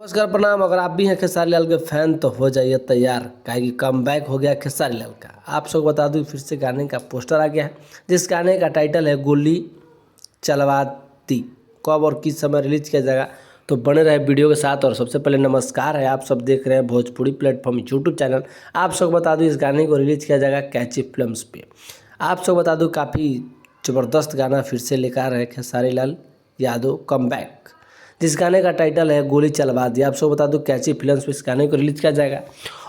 नमस्कार प्रणाम। अगर आप भी हैं खेसारी लाल के फैन तो हो जाइए तैयार, काहे कि कम बैक हो गया खेसारी लाल का। आप सबको बता दूं फिर से गाने का पोस्टर आ गया है, जिस गाने का टाइटल है गोली चलवा दी। कब और किस समय रिलीज किया जाएगा तो बने रहे वीडियो के साथ। और सबसे पहले नमस्कार है, आप सब देख रहे हैं भोजपुरी प्लेटफॉर्म यूट्यूब चैनल। आप सबको बता दूँ इस गाने को रिलीज किया जाएगा कैची फिल्म्स पे। आप सबको बता दूँ काफ़ी ज़बरदस्त गाना फिर से लेकर आ रहे हैं खेसारी लाल यादव कम बैक, जिस गाने का टाइटल है गोली चलवा दी। आप सबको बता दूं कैची फिल्म्स पे इस गाने को रिलीज किया जाएगा।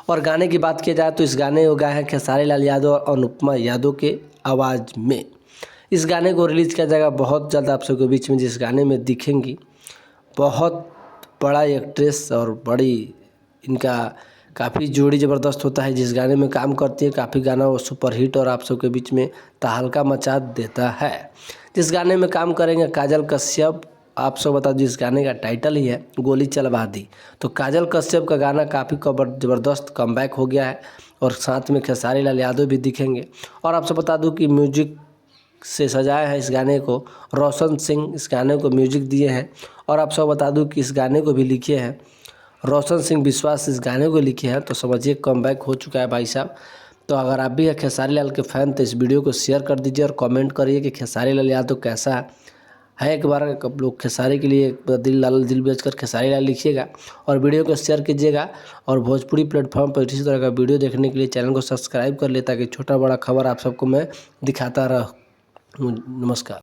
और गाने की बात की जाए तो इस गाने को गाए हैं खेसारी लाल यादव और अनुपमा यादव के आवाज़ में। इस गाने को रिलीज किया जाएगा बहुत जल्द आप सबके बीच में। जिस गाने में दिखेंगी बहुत बड़ा एक्ट्रेस और बड़ी इनका काफ़ी जोड़ी ज़बरदस्त होता है। जिस गाने में काम करती है काफ़ी गाना वो सुपरहिट और आप सबके बीच में तहलका मचा देता है। जिस गाने में काम करेंगे काजल कश्यप। आप सब बता दीजिए इस गाने का टाइटल ही है गोली चलवा दी। तो काजल कश्यप का गाना काफ़ी ज़बरदस्त कमबैक हो गया है और साथ में खेसारी लाल यादव भी दिखेंगे। और आपसे बता दूं कि म्यूजिक से सजाया है इस गाने को रोशन सिंह, इस गाने को म्यूजिक दिए हैं। और आप सब बता दूं कि इस गाने को भी लिखे हैं रोशन सिंह विश्वास, इस गाने को लिखे हैं। तो समझिए कमबैक हो चुका है भाई साहब। तो अगर आप भी हैं खेसारी लाल के फ़ैन तो इस वीडियो को शेयर कर दीजिए और कमेंट करिए कि खेसारी लाल यादव कैसा है। एक बार आप लोग खेसारी के लिए दिल बेचकर खेसारी लाल लिखिएगा और वीडियो को शेयर कीजिएगा। और भोजपुरी प्लेटफॉर्म पर इसी तरह का वीडियो देखने के लिए चैनल को सब्सक्राइब कर ले, ताकि छोटा बड़ा खबर आप सबको मैं दिखाता रहूँ। नमस्कार।